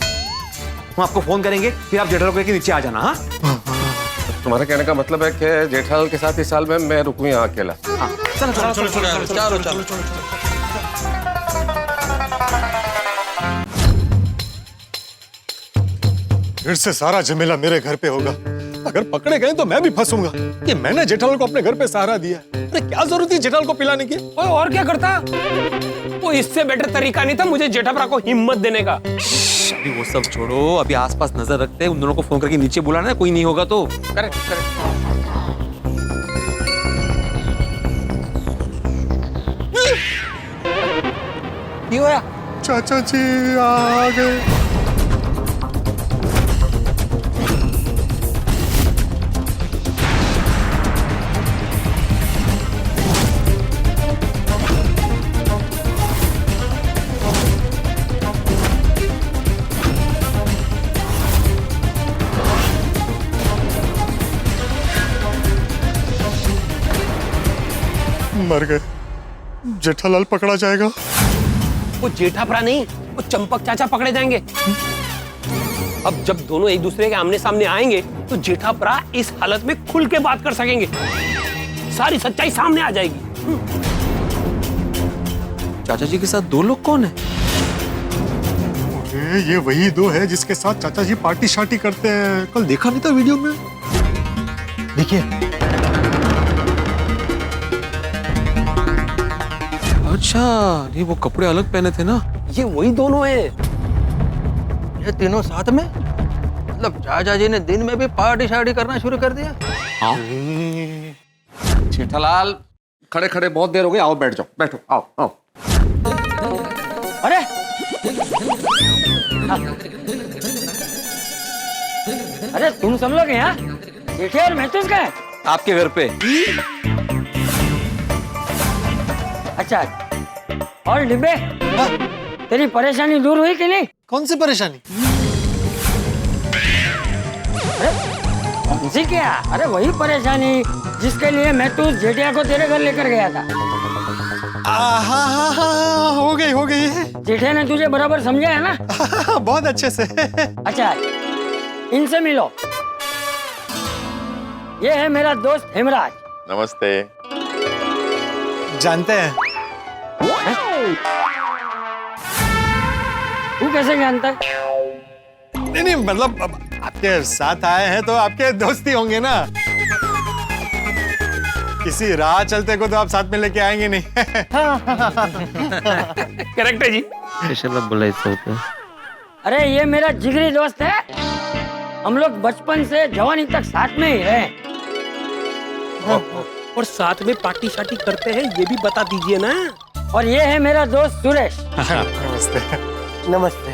हम आपको फोन करेंगे, फिर आप जेठालाल को लेके नीचे आ जाना। हाँ, तुम्हारे कहने का मतलब है कि जेठालाल के साथ इस साल में मैं रुकूं यहाँ अकेला? चलो चलो चलो चलो चलो चलो चलो। फिर से सारा झमेला मेरे घर पे होगा। अगर पकड़े गए तो मैं भी फंसूंगा कि मैंने जेठालाल को अपने घर पे सहारा दिया। अरे क्या जरूरत थी जेठालाल को पिलाने की? ओए और क्या करता? वो इससे बेटर तरीका नहीं था मुझे जेठाभरा को हिम्मत देने का। अभी वो सब छोड़ो, अभी आसपास नजर रखते हैं, उन दोनों को फोन करके नीचे बुलाना है, कोई नहीं होगा तो। Correct correct. क्यों होया? चाचा जी आ गए। मर गए, जेठालाल पकड़ा जाएगा। वो जेठाभरा नहीं, वो चंपक चाचा पकड़े जाएंगे। अब जब दोनों एक दूसरे के आमने सामने आएंगे तो जेठाभरा इस हालत में खुल के बात कर सकेंगे, सारी सच्चाई सामने आ जाएगी। चाचा जी के साथ दो लोग कौन है? अरे ये वही दो है जिसके साथ चाचा जी पार्टी शार्टी करते हैं। कल देखा नहीं था वीडियो में? देखिए। अच्छा, ये वो कपड़े अलग पहने थे ना? ये वही दोनों हैं। ये तीनों साथ में? मतलब चाचा जी ने दिन में भी पार्टी शार्टी करना शुरू कर दिया? हाँ। जेठालाल, खड़े खड़े बहुत देर हो गई, आओ बैठ जाओ, बैठो, आओ आओ। अरे अरे तुम सब लोग यहाँ? जेठे और महतूस गए? आपके घर पे। अच्छा, और डिब्बे, तेरी परेशानी दूर हुई कि नहीं? कौन सी परेशानी? जी क्या? अरे वही परेशानी जिसके लिए मैं तू जेठिया को तेरे घर लेकर गया था। हाँ, हो गई। जेठिया ने तुझे बराबर समझा है ना? बहुत अच्छे से। अच्छा, इनसे मिलो। ये है मेरा दोस्त हेमराज। नमस्ते। जानते हैं? तू कैसे जानता है? नहीं, मतलब अब आपके साथ आए हैं तो आपके दोस्ती होंगे ना। किसी राह चलते को तो आप साथ में लेके आएंगे नहीं। करेक्ट है जी। अरे ये मेरा जिगरी दोस्त है, हम लोग बचपन से जवानी तक साथ में ही रहे। और साथ में पार्टी शार्टी करते हैं, ये भी बता दीजिए ना। और ये है मेरा दोस्त सुरेश। नमस्ते। नमस्ते।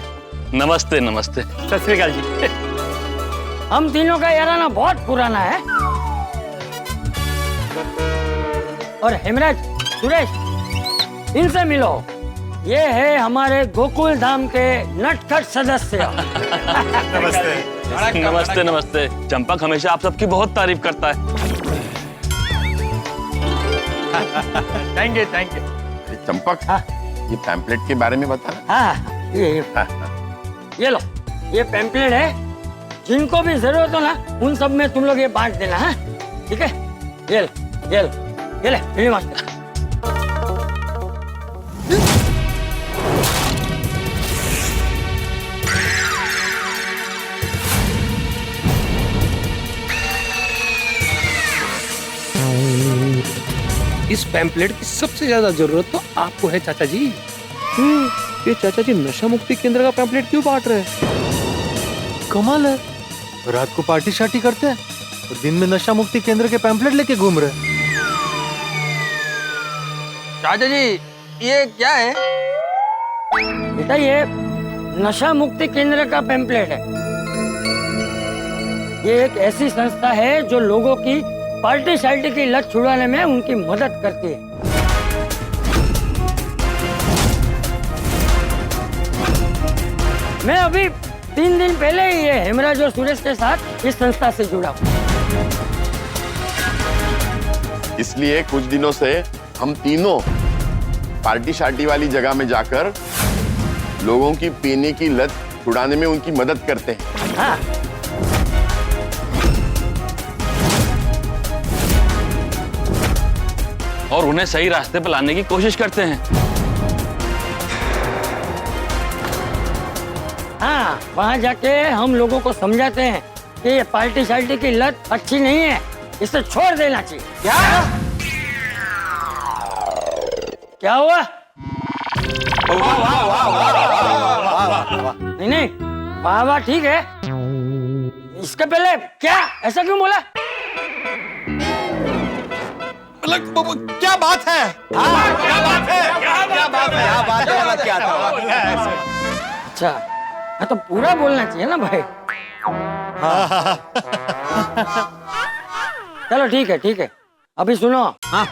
नमस्ते नमस्ते। सत श्री अकाल जी। हम तीनों का याराना बहुत पुराना है। और हेमराज, सुरेश, इनसे मिलो। ये है हमारे गोकुल धाम के नटखट सदस्य। नमस्ते। नमस्ते नमस्ते। चंपक हमेशा आप सबकी बहुत तारीफ करता है। Thank you. चंपक, ये पैम्पलेट के बारे में बता। हाँ, ये लो, ये पैम्पलेट है। जिनको भी जरूरत हो ना, उन सब में तुम लोग ये बांट देना। हाँ, ठीक है? ये ले, मास्टर। इस पैम्पलेट की सबसे ज्यादा जरूरत तो आपको है चाचा जी। ये चाचा जी नशा मुक्ति केंद्र का पैम्पलेट क्यों बांट रहे हैं? कमाल है, रात को पार्टी शार्टी करते हैं और दिन में नशा मुक्ति केंद्र के पैम्पलेट लेके घूम रहे हैं। चाचा जी ये क्या है? बेटा ये नशा मुक्ति केंद्र का पैम्पलेट है। ये एक ऐसी संस्था है जो लोगों की पार्टी शार्टी की लत छुड़ाने में उनकी मदद करती है। मैं अभी 3 दिन पहले ही ये हेमराज और सुरेश के साथ इस संस्था से जुड़ा हूँ। इसलिए कुछ दिनों से हम तीनों पार्टी शार्टी वाली जगह में जाकर लोगों की पीने की लत छुड़ाने में उनकी मदद करते हैं। हाँ। और उन्हें सही रास्ते पर लाने की कोशिश करते हैं। हाँ, वहाँ जाके हम लोगों को समझाते हैं कि ये पार्टी शार्टी की लत अच्छी नहीं है, इसे छोड़ देना चाहिए। क्या हुआ? नहीं नहीं, वाह वाह ठीक है। इसके पहले क्या ऐसा क्यों बोला? क्या बात है? क्या बात है? क्या बात है? बात वाला क्या था? अच्छा, हाँ तो पूरा बोलना चाहिए ना भाई। चलो ठीक है। अभी सुनो। हाँ।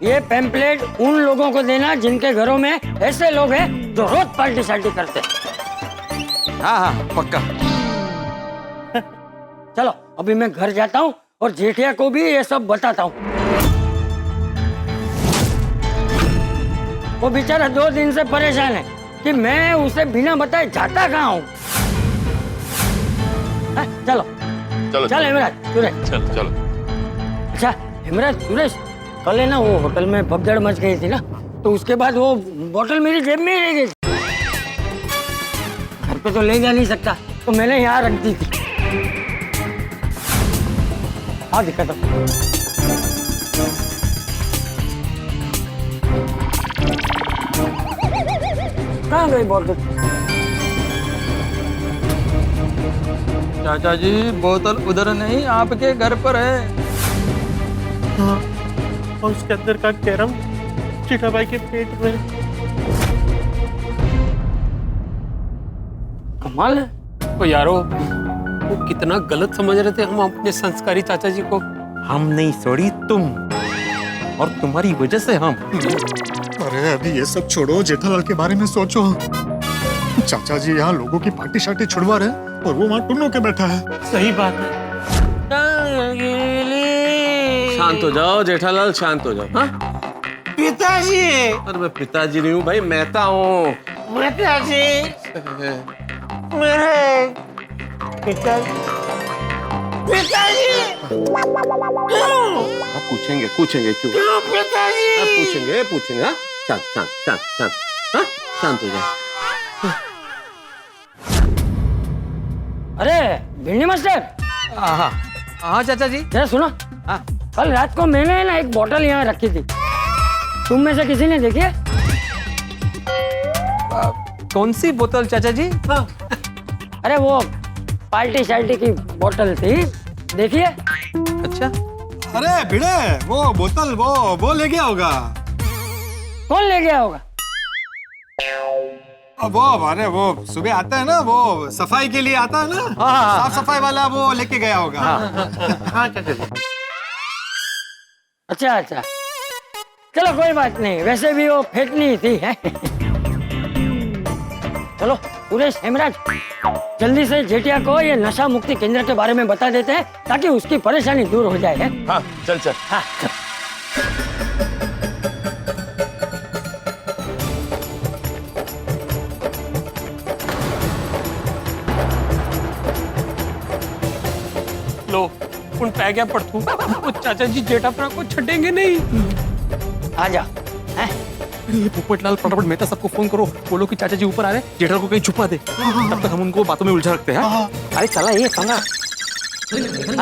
ये पैम्पलेट उन लोगों को देना जिनके घरों में ऐसे लोग हैं जो रोज पार्टी शार्टी करते हैं। हाँ पक्का। चलो अभी मैं घर जाता हूँ और जेठिया को भी ये सब बताता हूँ। वो बेचारा 2 दिन से परेशान है कि मैं उसे बिना बताए जाता कहाँ हूँ। चलो चल हेमराज सुरेश। चलो। अच्छा हेमराज सुरेश, कल है ना वो होटल में भगदड़ मच गई थी ना, तो उसके बाद वो बोतल मेरी जेब में ही रह गई। घर पे तो ले जा नहीं सकता, तो मैंने यहाँ रख दी थी। हाँ दिक्कत है। कहाँ गई बोतल? चाचा जी बोतल उधर नहीं, आपके घर पर है। हाँ, और उसके अंदर का कैरम चिठाबाई के पेट में। कमाल है। तो यारो वो कितना गलत समझ रहे थे हम अपने संस्कारी चाचा जी को। हम नहीं सॉरी, तुम, और तुम्हारी वजह से हम। अरे अभी ये सब छोड़ो, जेठालाल के बारे में सोचो। चाचा जी यहाँ लोगों की पार्टी शार्टी छुड़वा रहे और वो वहाँ टुन्नों के बैठा है। सही बात है। शांत हो जाओ जेठालाल, शांत हो जाओ। हाँ पिताजी। अरे मैं पिताजी नहीं हूँ भाई, मेहता हूँ। पिताजी मेरे पिताजी आप पूछेंगे क्यों? क्यों पिताजी? आप पूछेंगे। हाँ शांत। हाँ शांत हो जाओ। अरे भिंडी मास्टर। हाँ चाचा जी। जरा सुनो। हाँ। कल रात को मैंने ना एक बोतल यहाँ रखी थी, तुम में से किसी ने देखी है? कौन सी बोतल चाचा जी? हाँ। अरे वो पार्टी शार्टी की बोतल थी, देखिए। अच्छा। अरे भिड़े, वो बोतल वो ले गया होगा। कौन ले गया होगा? अरे वो सुबह आता है ना, वो सफाई के लिए आता है ना, साफ सफाई वाला, वो लेके गया होगा। हाँ चाचा जी। अच्छा चलो कोई बात नहीं, वैसे भी वो फेंकनी थी है। चलो सुरेश हेमराज, जल्दी से जेठिया को ये नशा मुक्ति केंद्र के बारे में बता देते हैं ताकि उसकी परेशानी दूर हो जाए। है? हाँ चल। हाँ चल। लो उन पै गया पड़तू, वो चाचा जी जेठापरा को छटेंगे नहीं। आजा। ये पोपटलाल फटाफट मेहता सबको फोन करो, बोलो कि चाचा जी ऊपर आ रहे, जेठा को कहीं छुपा दे, तब तक हम उनको बातों में उलझा रखते हैं। अरे चला ये पंगा।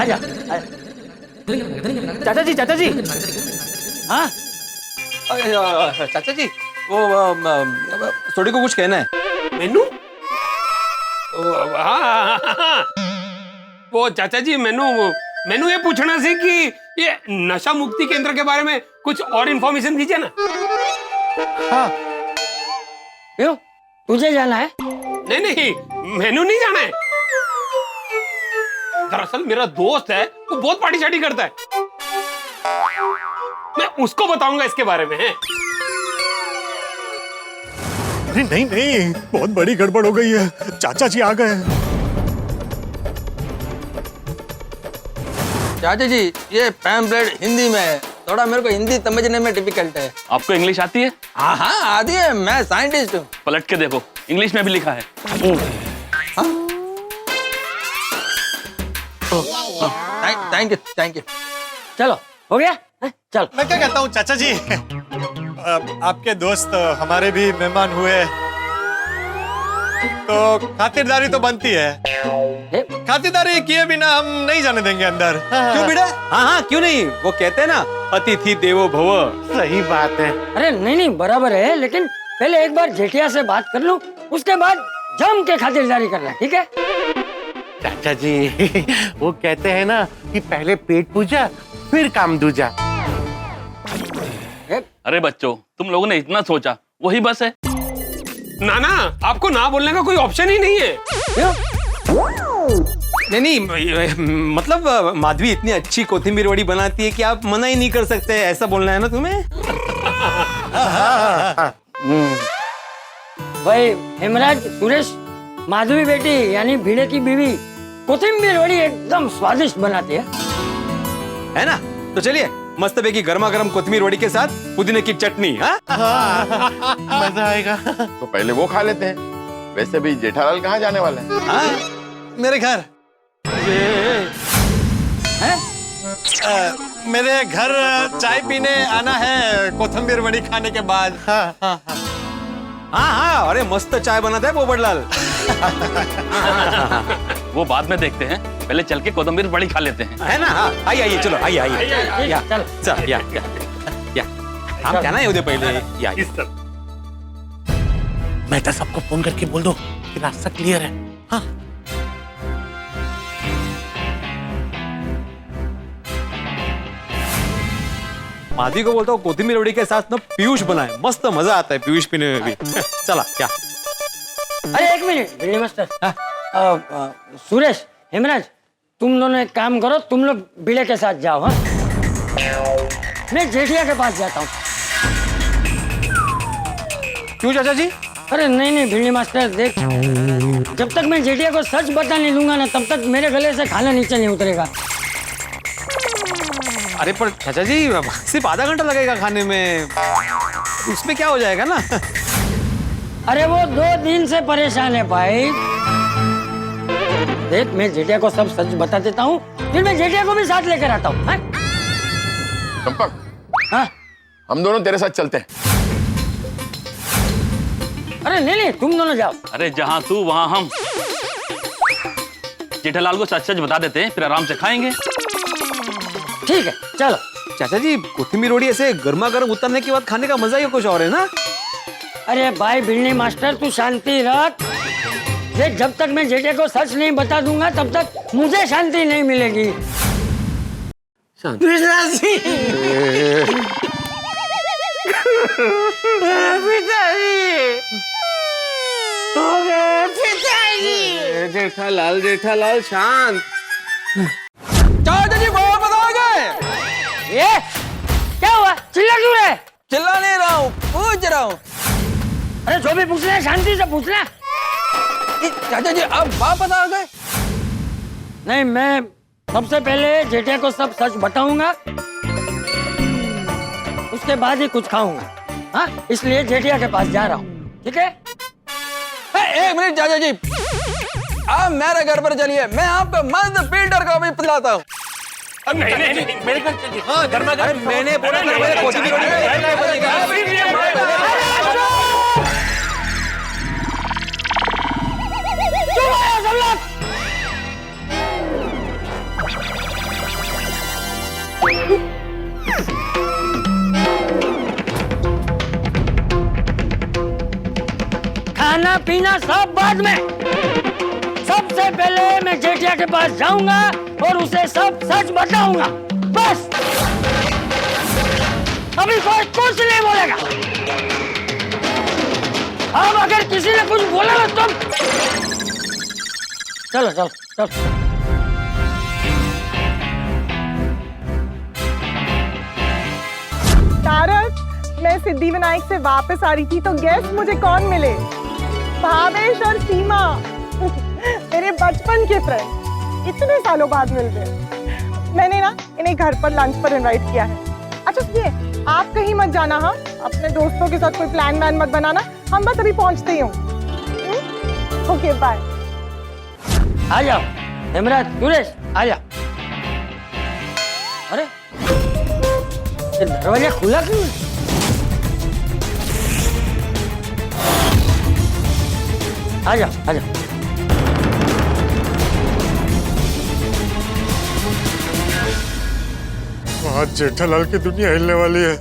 आजा। चाचा जी। हाँ चाचा जी वो सोडी को कुछ कहना है। मेनू हाँ वो चाचा जी मैनू ये पूछना सी कि ये नशा मुक्ति केंद्र के बारे में कुछ और इन्फॉर्मेशन दीजिए ना। हाँ क्यों तुझे जाना है? नहीं मैनू नहीं जाना है। दरअसल मेरा दोस्त है वो बहुत पार्टी शार्टी करता है, मैं उसको बताऊंगा इसके बारे में। अरे नहीं, बहुत बड़ी गड़बड़ हो गई है, चाचा जी आ गए। चाचा जी ये पैम्पलेट हिंदी में है, थोड़ा मेरे को हिंदी समझने में डिफिकल्ट है। आपको इंग्लिश आती है? हाँ आती है, मैं साइंटिस्ट हूँ। पलट के देखो, इंग्लिश में भी लिखा है। Thank you. चलो हो गया चल। मैं क्या कहता हूँ चाचा जी, आपके दोस्त हमारे भी मेहमान हुए तो खातिरदारी तो बनती है। खातिरदारी किए बिना हम नहीं जाने देंगे अंदर। क्यों बेटा? हाँ क्यों नहीं, वो कहते हैं ना अतिथि देवो भव। सही बात है। अरे नहीं बराबर है, लेकिन पहले एक बार जेठिया से बात कर लूं, उसके बाद जम के खातिरदारी करना, ठीक है? चाचा जी वो कहते हैं ना कि पहले पेट पूजा फिर काम दूजा। अरे बच्चों, तुम लोगों ने इतना सोचा, वही बस है। ना आपको ना बोलने का कोई ऑप्शन ही नहीं है। नहीं मतलब माधवी इतनी अच्छी कोथिंबीर वड़ी बनाती है कि आप मना ही नहीं कर सकते, ऐसा बोलना है ना तुम्हें? भाई हेमराज, सुरेश, माधवी बेटी यानी भिड़े की बीवी कोथिंबीर वड़ी एकदम स्वादिष्ट बनाती है ना? तो चलिए मस्त पैकी गर्मा गर्म कोथिंबीर वड़ी के साथ पुदीने की चटनी। हाँ मजा आएगा। तो पहले वो खा लेते हैं। वैसे भी जेठालाल कहाँ जाने वाले हैं? हाँ, मेरे घर। मेरे घर चाय पीने आना है कोथिंबीर वड़ी खाने के बाद। हाँ अरे मस्त चाय बनाता है पोपटलाल। वो बाद में देखते हैं, पहले चल के कोथिंबीर बड़ी खा लेते हैं, है ना? हाँ आइए चलो आइए चल या हम क्या ना उधर पहले या मेहता सबको फोन करके बोल दो कि रास्ता क्लियर है। हाँ माधवी को बोलता हूँ कोथिंबीर वड़ी के साथ ना पीयूष बनाए, मस्त मजा आता है पीयूष पीने में भी। चला क्या? अरे एक मिनट भिड़े मास्टर, सुरेश, हेमराज, तुम दोनों एक काम करो, तुम लोग भिड़े के साथ जाओ। हाँ मैं जेठिया के पास जाता हूँ। क्यों चाचा जी? अरे नहीं भिड़े मास्टर, देख, जब तक मैं जेठिया को सच बता नहीं दूंगा ना, तब तक मेरे गले से खाना नीचे नहीं उतरेगा। अरे पर चाचा जी सिर्फ आधा घंटा लगेगा खाने में, उसमें क्या हो जाएगा ना? अरे वो 2 दिन से परेशान है भाई। देख, मैं जेठिया को सब सच बता देता हूँ, फिर मैं जेठिया को भी साथ लेकर आता हूँ। चंपक, हाँ? हम दोनों तेरे साथ चलते हैं। अरे नहीं तुम दोनों जाओ। अरे जहाँ तू वहाँ हम। जेठालाल को सच बता देते हैं, फिर आराम से खाएंगे। ठीक है चलो। चाचा जी कोथिंबीर वड़ी ऐसे गर्मा गर्म उतरने के बाद खाने का मजा ही कुछ और है ना? अरे भाई भिड़नी मास्टर, तू शांति रख। देख, जब तक मैं जेठिया को सच नहीं बता दूंगा, तब तक मुझे शांति नहीं मिलेगी। जेठालाल शांत। चाचा जी वापस आ गए। ये क्या हुआ? चिल्ला क्यों रहे? चिल्ला नहीं रहा हूँ, पूछ रहा हूँ। अरे जो भी पूछना है शांति से पूछना। चाचा जी आप वापस आ गए? नहीं, मैं सबसे पहले जेठिया को सब सच बताऊंगा, उसके बाद ही कुछ खाऊंगा। हाँ, इसलिए जेठिया के पास जा रहा हूँ, ठीक है? एक मिनट चाचा जी, आप मेरे घर पर चलिए, मैं आपको मस्त फिल्टर कॉफी पिलाता हूँ। नहीं मेरे घर चलिए। हाँ गर्मा गर्म। मैंने बोला था मेरे कोथिंबीर वड़ी खाना पीना सब बाद में। सबसे पहले मैं जेठिया के पास जाऊंगा और उसे सब सच बताऊंगा, बस। अभी कोई कुछ नहीं बोलेगा। अब अगर किसी ने कुछ बोला ना तो चलो चलो चलो। तारक, मैं सिद्धिविनायक से वापस आ रही थी तो गेस मुझे कौन मिले? भावेश और सीमा, मेरे बचपन के फ्रेंड, इतने सालों बाद मिल गए। मैंने ना इन्हें घर पर लंच पर इनवाइट किया है। अच्छा सुनिए, आप कहीं मत जाना, हाँ? अपने दोस्तों के साथ कोई प्लान वैन मत बनाना, हम बस अभी पहुंचते ही हूँ। Okay bye. आ जाओ हेमराज, सुरेश आ जाओ। अरे ये दरवाजा खुला क्यों है? आ जाओ आ जाओ। आज जेठालाल की दुनिया हिलने वाली है।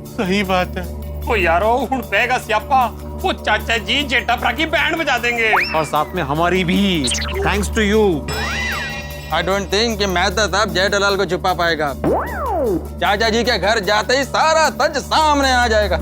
सही बात है। ओ यारो हुण पेगा स्यापा, वो चाचा जी जेठा भरा की बैंड बजा देंगे और साथ में हमारी भी, thanks to you. I don't think कि मेहता साहब जेठालाल को छुपा पाएगा। चाचा जी के घर जाते ही सारा सच सामने आ जाएगा।